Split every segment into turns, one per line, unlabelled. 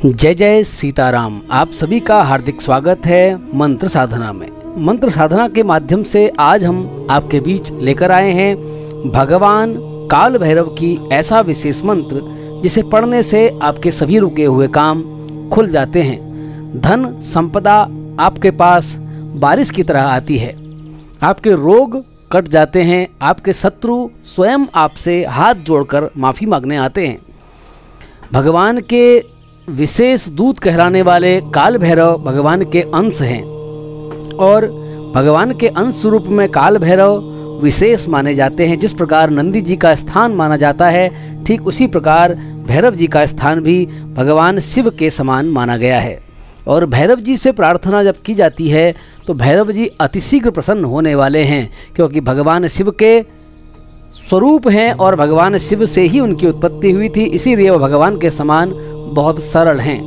जय जय सीताराम। आप सभी का हार्दिक स्वागत है मंत्र साधना में। मंत्र साधना के माध्यम से आज हम आपके बीच लेकर आए हैं भगवान काल भैरव की ऐसा विशेष मंत्र जिसे पढ़ने से आपके सभी रुके हुए काम खुल जाते हैं। धन संपदा आपके पास बारिश की तरह आती है, आपके रोग कट जाते हैं, आपके शत्रु स्वयं आपसे हाथ जोड़कर माफ़ी मांगने आते हैं। भगवान के विशेष दूत कहलाने वाले काल भैरव भगवान के अंश हैं और भगवान के अंश रूप में काल भैरव विशेष माने जाते हैं। जिस प्रकार नंदी जी का स्थान माना जाता है, ठीक उसी प्रकार भैरव जी का स्थान भी भगवान शिव के समान माना गया है। और भैरव जी से प्रार्थना जब की जाती है तो भैरव जी अतिशीघ्र प्रसन्न होने वाले हैं, क्योंकि भगवान शिव के स्वरूप हैं और भगवान शिव से ही उनकी उत्पत्ति हुई थी, इसीलिए वो भगवान के समान बहुत सरल हैं।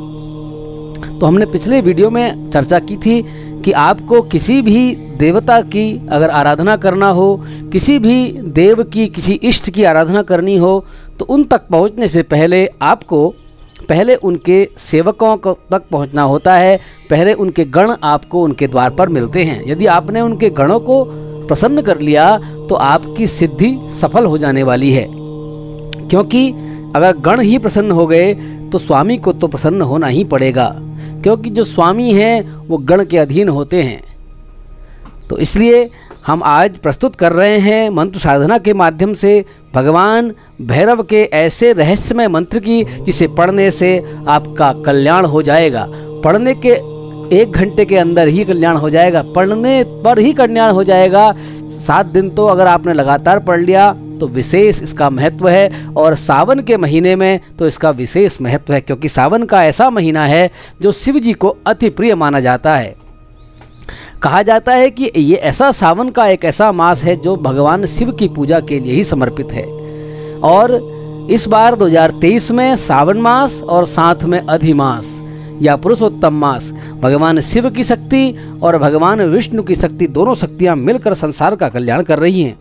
तो हमने पिछले वीडियो में चर्चा की थी कि आपको किसी भी देवता की अगर आराधना करना हो, किसी भी देव की, किसी इष्ट की आराधना करनी हो, तो उन तक पहुंचने से पहले आपको पहले उनके सेवकों तक पहुंचना होता है। पहले उनके गण आपको उनके द्वार पर मिलते हैं। यदि आपने उनके गणों को प्रसन्न कर लिया तो आपकी सिद्धि सफल हो जाने वाली है, क्योंकि अगर गण ही प्रसन्न हो गए तो स्वामी को तो प्रसन्न होना ही पड़ेगा, क्योंकि जो स्वामी हैं वो गण के अधीन होते हैं। तो इसलिए हम आज प्रस्तुत कर रहे हैं मंत्र साधना के माध्यम से भगवान भैरव के ऐसे रहस्यमय मंत्र की जिसे पढ़ने से आपका कल्याण हो जाएगा। पढ़ने के 1 घंटे के अंदर ही कल्याण हो जाएगा, पढ़ने पर ही कल्याण हो जाएगा। 7 दिन तो अगर आपने लगातार पढ़ लिया तो विशेष इसका महत्व है। और सावन के महीने में तो इसका विशेष महत्व है, क्योंकि सावन का ऐसा महीना है जो शिव जी को अति प्रिय माना जाता है। कहा जाता है कि ये ऐसा सावन का एक ऐसा मास है जो भगवान शिव की पूजा के लिए ही समर्पित है। और इस बार 2023 में सावन मास और साथ में अधिमास या पुरुषोत्तम मास भगवान शिव की शक्ति और भगवान विष्णु की शक्ति, दोनों शक्तियां मिलकर संसार का कल्याण कर रही हैं।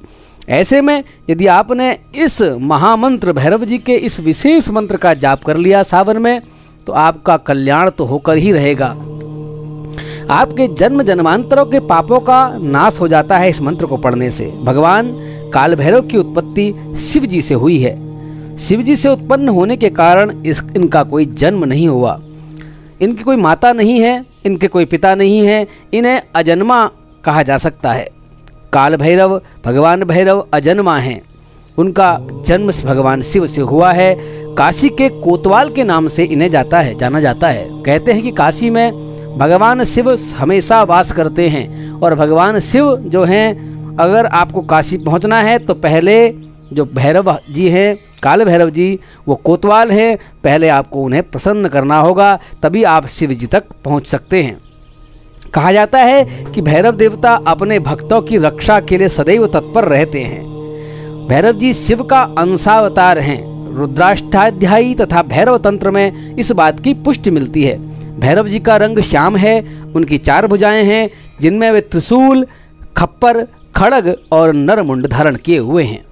ऐसे में यदि आपने इस महामंत्र भैरव जी के इस विशेष मंत्र का जाप कर लिया सावन में, तो आपका कल्याण तो होकर ही रहेगा। आपके जन्म जन्मांतरों के पापों का नाश हो जाता है इस मंत्र को पढ़ने से। भगवान काल भैरव की उत्पत्ति शिव जी से हुई है। शिव जी से उत्पन्न होने के कारण इनका कोई जन्म नहीं हुआ, इनकी कोई माता नहीं है, इनके कोई पिता नहीं है, इन्हें अजन्मा कहा जा सकता है। काल भैरव भगवान भैरव अजन्मा हैं, उनका जन्म भगवान शिव से हुआ है। काशी के कोतवाल के नाम से इन्हें जाना जाता है। कहते हैं कि काशी में भगवान शिव हमेशा वास करते हैं और भगवान शिव जो हैं, अगर आपको काशी पहुंचना है तो पहले जो भैरव जी हैं, काल भैरव जी, वो कोतवाल हैं, पहले आपको उन्हें प्रसन्न करना होगा, तभी आप शिव जी तक पहुंच सकते हैं। कहा जाता है कि भैरव देवता अपने भक्तों की रक्षा के लिए सदैव तत्पर रहते हैं। भैरव जी शिव का अंशावतार हैं। रुद्राष्टाध्यायी तथा भैरव तंत्र में इस बात की पुष्टि मिलती है। भैरव जी का रंग श्याम है, उनकी 4 भुजाएं हैं जिनमें वे त्रिशूल, खप्पर, खड़ग और नरमुंड धारण किए हुए हैं।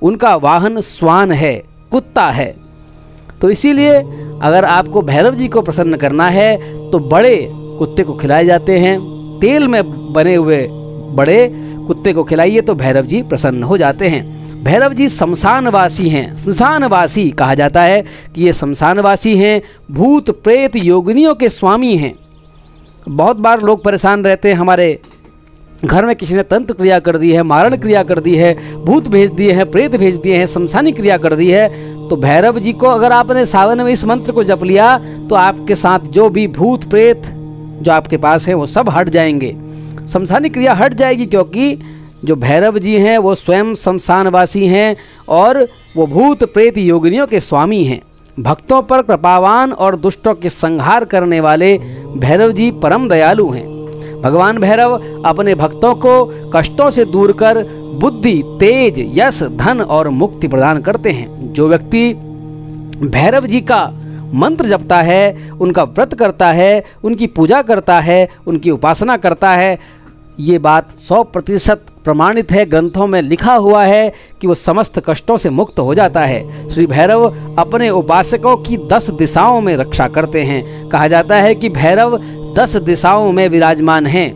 उनका वाहन स्वान है, कुत्ता है। तो इसीलिए अगर आपको भैरव जी को प्रसन्न करना है तो बड़े कुत्ते को खिलाए जाते हैं। तेल में बने हुए बड़े कुत्ते को खिलाइए तो भैरव जी प्रसन्न हो जाते हैं। भैरव जी शमशानवासी हैं, श्मशानवासी कहा जाता है कि ये शमशानवासी हैं, भूत प्रेत योगिनियों के स्वामी हैं। बहुत बार लोग परेशान रहते हैं, हमारे घर में किसी ने तंत्र क्रिया कर दी है, मारण क्रिया कर दी है, भूत भेज दिए हैं, प्रेत भेज दिए हैं, शमशानी क्रिया कर दी है। तो भैरव जी को अगर आपने सावन में इस मंत्र को जप लिया तो आपके साथ जो भी भूत प्रेत जो आपके पास है वो सब हट जाएंगे, शमशानी क्रिया हट जाएगी, क्योंकि जो भैरव जी हैं वो स्वयं शमशानवासी हैं और वो भूत प्रेत योगिनियों के स्वामी हैं। भक्तों पर कृपावान और दुष्टों के संहार करने वाले भैरव जी परम दयालु हैं। भगवान भैरव अपने भक्तों को कष्टों से दूर कर बुद्धि, तेज, यश, धन और मुक्ति प्रदान करते हैं। जो व्यक्ति भैरव जी का मंत्र जपता है, उनका व्रत करता है, उनकी पूजा करता है, उनकी उपासना करता है, ये बात 100% प्रमाणित है, ग्रंथों में लिखा हुआ है कि वो समस्त कष्टों से मुक्त हो जाता है। श्री भैरव अपने उपासकों की 10 दिशाओं में रक्षा करते हैं। कहा जाता है कि भैरव 10 दिशाओं में विराजमान हैं,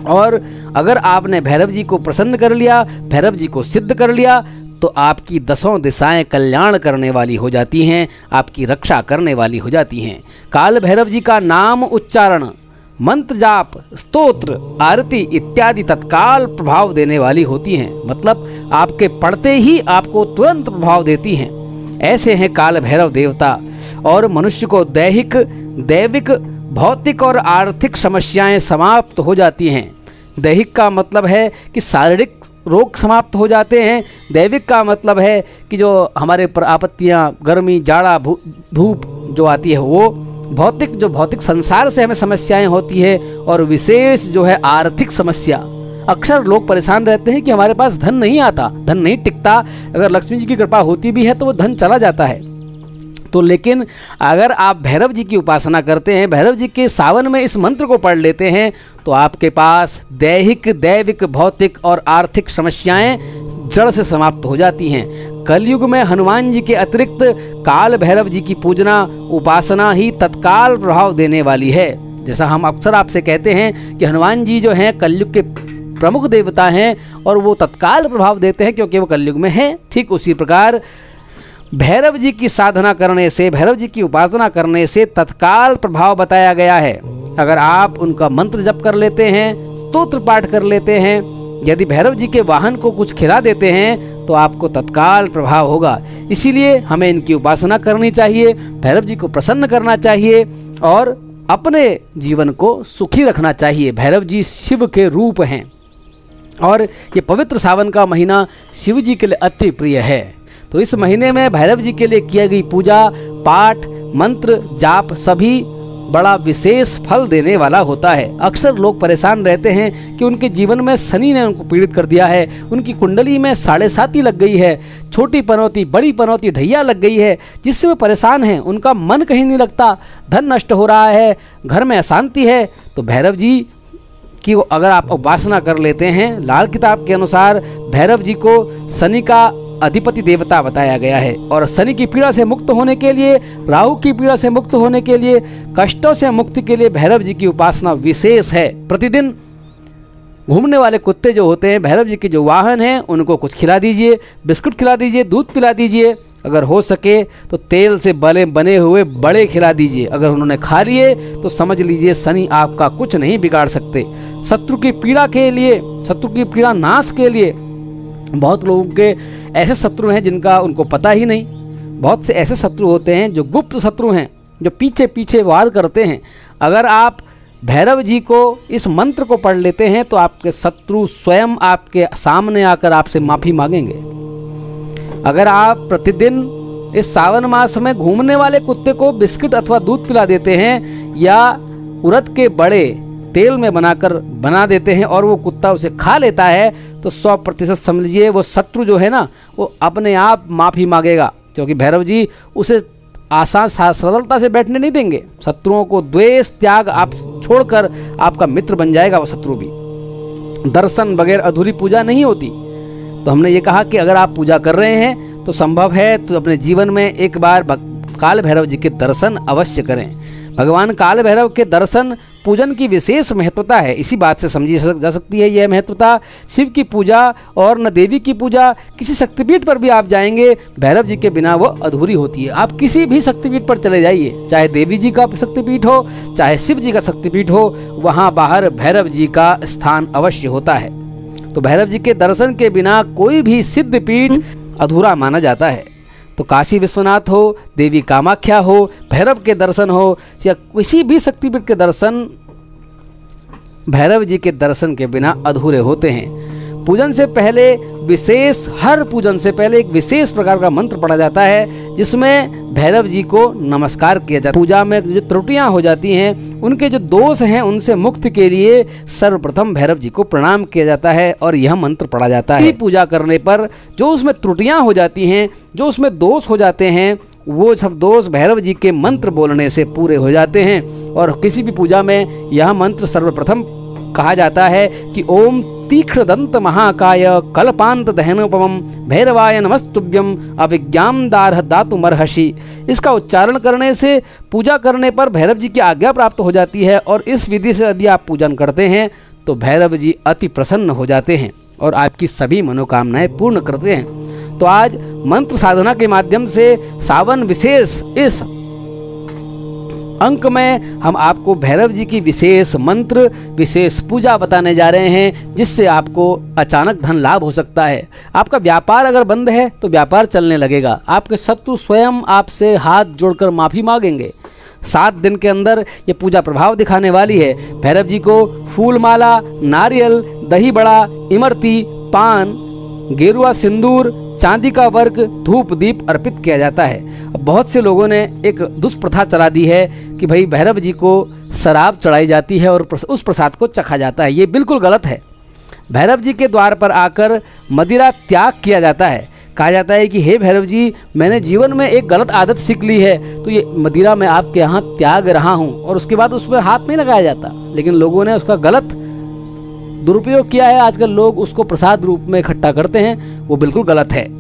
और अगर आपने भैरव जी को प्रसन्न कर लिया, भैरव जी को सिद्ध कर लिया, तो आपकी 10 दिशाएं कल्याण करने वाली हो जाती हैं, आपकी रक्षा करने वाली हो जाती हैं। काल भैरव जी का नाम उच्चारण, मंत्र जाप, स्तोत्र, आरती इत्यादि तत्काल प्रभाव देने वाली होती हैं। मतलब आपके पढ़ते ही आपको तुरंत प्रभाव देती हैं। ऐसे हैं काल भैरव देवता। और मनुष्य को दैहिक, दैविक, भौतिक और आर्थिक समस्याएं समाप्त हो जाती हैं। दैहिक का मतलब है कि शारीरिक रोग समाप्त हो जाते हैं। दैविक का मतलब है कि जो हमारे पर आपत्तियाँ, गर्मी, जाड़ा, धूप जो आती है वो। भौतिक, जो भौतिक संसार से हमें समस्याएं होती है। और विशेष जो है आर्थिक समस्या। अक्सर लोग परेशान रहते हैं कि हमारे पास धन नहीं आता, धन नहीं टिकता। अगर लक्ष्मी जी की कृपा होती भी है तो वो धन चला जाता है। तो लेकिन अगर आप भैरव जी की उपासना करते हैं, भैरव जी के सावन में इस मंत्र को पढ़ लेते हैं, तो आपके पास दैहिक, दैविक, भौतिक और आर्थिक समस्याएं जड़ से समाप्त हो जाती हैं। कलयुग में हनुमान जी के अतिरिक्त काल भैरव जी की पूजना, उपासना ही तत्काल प्रभाव देने वाली है। जैसा हम अक्सर आपसे कहते हैं कि हनुमान जी जो हैं कलयुग के प्रमुख देवता हैं और वो तत्काल प्रभाव देते हैं क्योंकि वो कलयुग में हैं। ठीक उसी प्रकार भैरव जी की साधना करने से, भैरव जी की उपासना करने से तत्काल प्रभाव बताया गया है। अगर आप उनका मंत्र जप कर लेते हैं, स्तोत्र पाठ कर लेते हैं, यदि भैरव जी के वाहन को कुछ खिला देते हैं तो आपको तत्काल प्रभाव होगा। इसीलिए हमें इनकी उपासना करनी चाहिए, भैरव जी को प्रसन्न करना चाहिए और अपने जीवन को सुखी रखना चाहिए। भैरव जी शिव के रूप हैं और ये पवित्र सावन का महीना शिव जी के लिए अति प्रिय है। तो इस महीने में भैरव जी के लिए किया गई पूजा, पाठ, मंत्र, जाप सभी बड़ा विशेष फल देने वाला होता है। अक्सर लोग परेशान रहते हैं कि उनके जीवन में शनि ने उनको पीड़ित कर दिया है, उनकी कुंडली में 7.5 लग गई है, छोटी पनौती, बड़ी पनौती, ढैया लग गई है, जिससे वो परेशान हैं। उनका मन कहीं नहीं लगता, धन नष्ट हो रहा है, घर में अशांति है। तो भैरव जी की अगर आप उपासना कर लेते हैं, लाल किताब के अनुसार भैरव जी को शनि का अधिपति देवता बताया गया है और शनि की पीड़ा से मुक्त होने के लिए, राहु की पीड़ा से मुक्त होने के लिए, कष्टों से मुक्ति के लिए भैरव जी की उपासना विशेष है। प्रतिदिन घूमने वाले कुत्ते जो होते हैं, भैरव जी के जो वाहन हैं, उनको कुछ खिला दीजिए, बिस्कुट खिला दीजिए, दूध पिला दीजिए। अगर हो सके तो तेल से बने हुए बड़े खिला दीजिए। अगर उन्होंने खा लिए तो समझ लीजिए शनि आपका कुछ नहीं बिगाड़ सकते। शत्रु की पीड़ा के लिए, शत्रु की पीड़ा नाश के लिए बहुत लोगों के ऐसे शत्रु हैं जिनका उनको पता ही नहीं। बहुत से ऐसे शत्रु होते हैं जो गुप्त शत्रु हैं, जो पीछे पीछे वार करते हैं। अगर आप भैरव जी को इस मंत्र को पढ़ लेते हैं तो आपके शत्रु स्वयं आपके सामने आकर आपसे माफ़ी मांगेंगे। अगर आप प्रतिदिन इस सावन मास में घूमने वाले कुत्ते को बिस्किट अथवा दूध पिला देते हैं या उड़द के बड़े तेल में बना देते हैं और वो कुत्ता उसे खा लेता है, तो 100% समझिए वो शत्रु जो है ना, वो अपने आप माफ़ी मांगेगा, क्योंकि भैरव जी उसे आसान सरलता से बैठने नहीं देंगे। शत्रुओं को द्वेष त्याग आप छोड़कर आपका मित्र बन जाएगा वो शत्रु भी। दर्शन बगैर अधूरी पूजा नहीं होती। तो हमने ये कहा कि अगर आप पूजा कर रहे हैं तो संभव है तो अपने जीवन में एक बार काल भैरव जी के दर्शन अवश्य करें। भगवान काल भैरव के दर्शन पूजन की विशेष महत्वता है। इसी बात से समझी जा सकती है यह महत्वता। शिव की पूजा और न देवी की पूजा, किसी शक्तिपीठ पर भी आप जाएंगे, भैरव जी के बिना वो अधूरी होती है। आप किसी भी शक्तिपीठ पर चले जाइए, चाहे देवी जी का शक्तिपीठ हो, चाहे शिव जी का शक्तिपीठ हो, वहाँ बाहर भैरव जी का स्थान अवश्य होता है। तो भैरव जी के दर्शन के बिना कोई भी सिद्ध पीठ अधूरा माना जाता है। तो काशी विश्वनाथ हो, देवी कामाख्या हो, भैरव के दर्शन हो या किसी भी शक्तिपीठ के दर्शन भैरव जी के दर्शन के बिना अधूरे होते हैं। पूजन से पहले हर पूजन से पहले एक विशेष प्रकार का मंत्र पढ़ा जाता है जिसमें भैरव जी को नमस्कार किया जाता है। पूजा में जो त्रुटियां हो जाती हैं, उनके जो दोष हैं, उनसे मुक्ति के लिए सर्वप्रथम भैरव जी को प्रणाम किया जाता है और यह मंत्र पढ़ा जाता है। पूजा करने पर जो उसमें त्रुटियां हो जाती हैं, जो उसमें दोष हो जाते हैं, वो सब दोष भैरव जी के मंत्र बोलने से पूरे हो जाते हैं। और किसी भी पूजा में यह मंत्र सर्वप्रथम कहा जाता है कि ओम तीक्ष्ण दंत महाकाय कल्पांत दहनोपमं भैरवाय नमस्तुभ्यम अभिज्ञाम दारह दातुमर्हषि। इसका उच्चारण करने से पूजा करने पर भैरव जी की आज्ञा प्राप्त हो जाती है और इस विधि से यदि आप पूजन करते हैं तो भैरव जी अति प्रसन्न हो जाते हैं और आपकी सभी मनोकामनाएं पूर्ण करते हैं। तो आज मंत्र साधना के माध्यम से सावन विशेष इस अंक में हम आपको भैरव जी की विशेष मंत्र, विशेष पूजा बताने जा रहे हैं, जिससे आपको अचानक धन लाभ हो सकता है। आपका व्यापार अगर बंद है तो व्यापार चलने लगेगा। आपके शत्रु स्वयं आपसे हाथ जोड़कर माफ़ी मांगेंगे। 7 दिन के अंदर ये पूजा प्रभाव दिखाने वाली है। भैरव जी को फूल माला, नारियल, दही बड़ा, इमरती, पान, गेरुआ सिंदूर, चांदी का वर्क, धूप दीप अर्पित किया जाता है। अब बहुत से लोगों ने एक दुष्प्रथा चला दी है कि भाई भैरव जी को शराब चढ़ाई जाती है और उस प्रसाद को चखा जाता है। ये बिल्कुल गलत है। भैरव जी के द्वार पर आकर मदिरा त्याग किया जाता है। कहा जाता है कि हे भैरव जी, मैंने जीवन में एक गलत आदत सीख ली है, तो ये मदिरा मैं आपके यहाँ त्याग रहा हूँ, और उसके बाद उसमें हाथ नहीं लगाया जाता। लेकिन लोगों ने उसका गलत दुरुपयोग किया है। आजकल लोग उसको प्रसाद रूप में इकट्ठा करते हैं, वो बिल्कुल गलत है।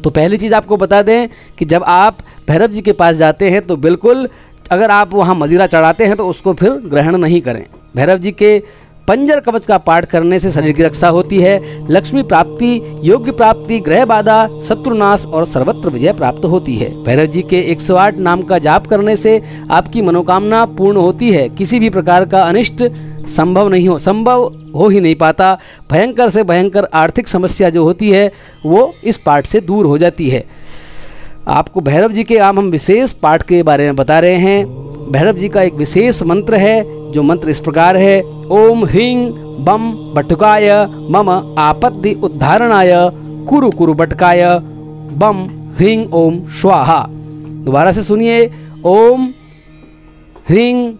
तो पहली चीज़ आपको बता दें कि जब आप भैरव जी के पास जाते हैं तो बिल्कुल अगर आप वहाँ मदिरा चढ़ाते हैं तो उसको फिर ग्रहण नहीं करें। भैरव जी के पंजर कवच का पाठ करने से शरीर की रक्षा होती है, लक्ष्मी प्राप्ति, योग्य प्राप्ति, ग्रह बाधा, शत्रुनाश और सर्वत्र विजय प्राप्त होती है। भैरव जी के 108 नाम का जाप करने से आपकी मनोकामना पूर्ण होती है। किसी भी प्रकार का अनिष्ट संभव हो ही नहीं पाता। भयंकर से भयंकर आर्थिक समस्या जो होती है वो इस पाठ से दूर हो जाती है। आपको भैरव जी के हम विशेष पाठ के बारे में बता रहे हैं। भैरव जी का एक विशेष मंत्र है, जो मंत्र इस प्रकार है। ओम ह्रीं बम बटुकाय मम आपत्ति उद्धारणाय कुरु कुरु बटकाय बम ह्रीं ओम स्वाहा। दोबारा से सुनिए। ओम ह्रीं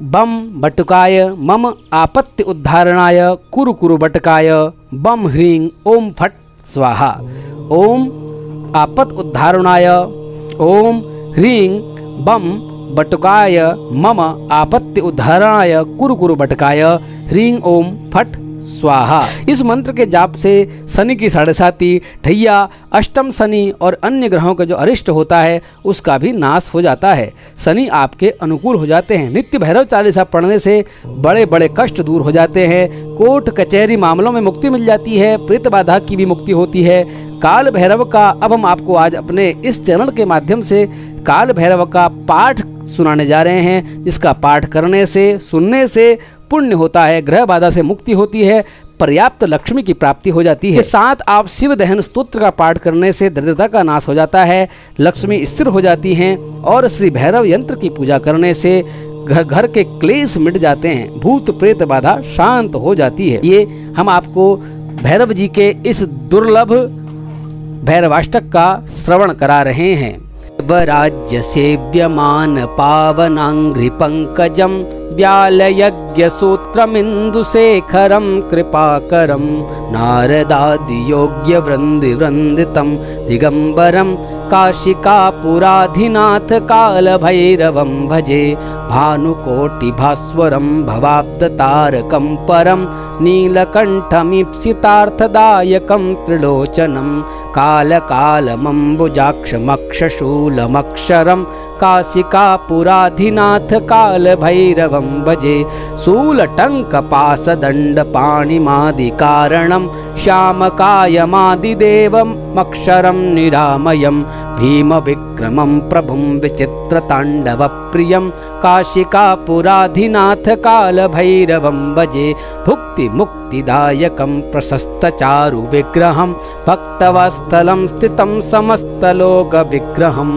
बम बटुकाय मम आपत्ति उद्धारणाय कुरु कुरु बटकाय बम ह्रीं ओम फट स्वाहा। ओम आपत उद्धारणाय ओम ह्रीं बम बटुकाय मम आपत्ति उद्धारणाय कुरु कुरु बटकाय ह्रीं ओम फट स्वाहा। इस मंत्र के जाप से शनि की 7.5, ढैया, अष्टम शनि और अन्य ग्रहों का जो अरिष्ट होता है उसका भी नाश हो जाता है। शनि आपके अनुकूल हो जाते हैं। नित्य भैरव चालीसा पढ़ने से बड़े बड़े कष्ट दूर हो जाते हैं। कोर्ट कचहरी मामलों में मुक्ति मिल जाती है। प्रेत बाधा की भी मुक्ति होती है। काल भैरव का अब हम आपको आज अपने इस चैनल के माध्यम से काल भैरव का पाठ सुनाने जा रहे हैं, जिसका पाठ करने से, सुनने से पुण्य होता है, ग्रह बाधा से मुक्ति होती है, पर्याप्त लक्ष्मी की प्राप्ति हो जाती है। साथ आप शिव दहन स्तोत्र का पाठ करने से दरिद्रता का नाश हो जाता है, लक्ष्मी स्थिर हो जाती हैं और श्री भैरव यंत्र की पूजा करने से घर के क्लेश मिट जाते हैं, भूत प्रेत बाधा शांत हो जाती है। ये हम आपको भैरव जी के इस दुर्लभ भैरवाष्टक का श्रवण करा रहे हैं। वराज्य सेव्यमान पावनांघ्रि पंकजम व्यालयज्ञ सूत्रमिन्दुशेखरं कृपाकरं नारदादि योग्य वृन्दिवृन्दितं दिगंबरं काशिकापुराधिनाथ कालभैरवं भजे भानुकोटिभास्वरं भवाब्दतारकं परं नीलकण्ठमीप्सितार्थदायकं त्रिलोचनं कालकालमम्बुजाक्षमक्षशूलमक्षरं काशिकापुराधिनाथ कालभैरवं भजे शूलटङ्कपाशदण्डपाणिमादिकारणं श्यामकायमादिदेवमक्षरं निरामयं भीमविक्रमं प्रभुं विचित्रताण्डवप्रियं काशिकापुराधिनाथ कालभैरवं भजे भुक्तिमुक्तिदायकं प्रशस्तचारुविग्रहं भक्तवत्सलं स्थितं समस्तलोकविग्रहं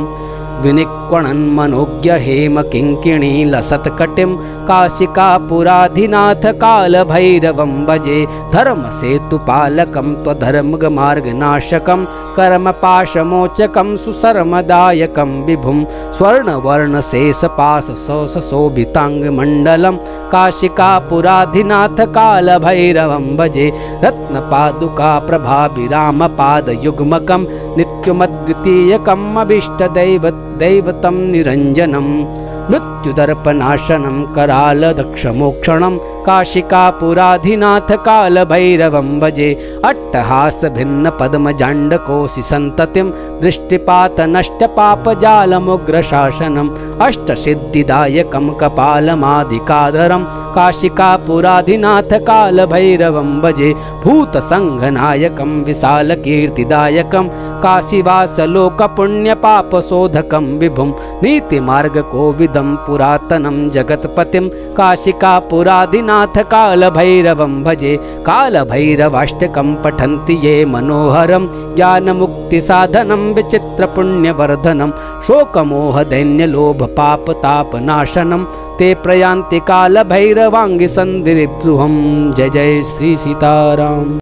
विनिक्वणन्मनोज्ञ हेम किङ्किणी लसत्कटिं काशिकापुराधिनाथ कालभैरवं भजे धर्मसेतुपालकं त्वधर्ममार्गनाशकं कर्मपाशमोचकं सुशर्मदायकं विभुं स्वर्णवर्णशेषपाशशोभिताङ्गमण्डलं काशिकापुराधिनाथ कालभैरवं भजे रत्नपादुका प्रभाभिरामपादयुग्मकं नित्यमद्वितीयकम् अभीष्टदैवतं निरञ्जनं मृत्युदर्पनाशनं करालदक्षमोक्षणं काशिकापुराधिनाथ कालभैरवं भजे। अट्टहास भिन्न पद्मजाण्डकोशि सन्ततिं दृष्टिपातनष्टपापजालमुग्रशासनम् अष्टसिद्धिदायकं कपालमादिकाधरं काशिकापुराधिनाथ कालभैरवं भजे। भूतसङ्घनायकं विशालकीर्तिदायकं काशीवासलोकपुण्यपापशोधकं विभुं नीतिमार्गकोविदं पुरातनं जगत्पतिं काशिकापुराधिनाथ कालभैरवं भजे। कालभैरवाष्टकं पठन्ति ये मनोहरं ज्ञानमुक्तिसाधनं विचित्रपुण्यवर्धनं शोकमोहदैन्यलोभपापतापनाशनं ते प्रयान्ति कालभैरवाङ्गि सन्दिग्धृहं। जय जय श्री सीताराम।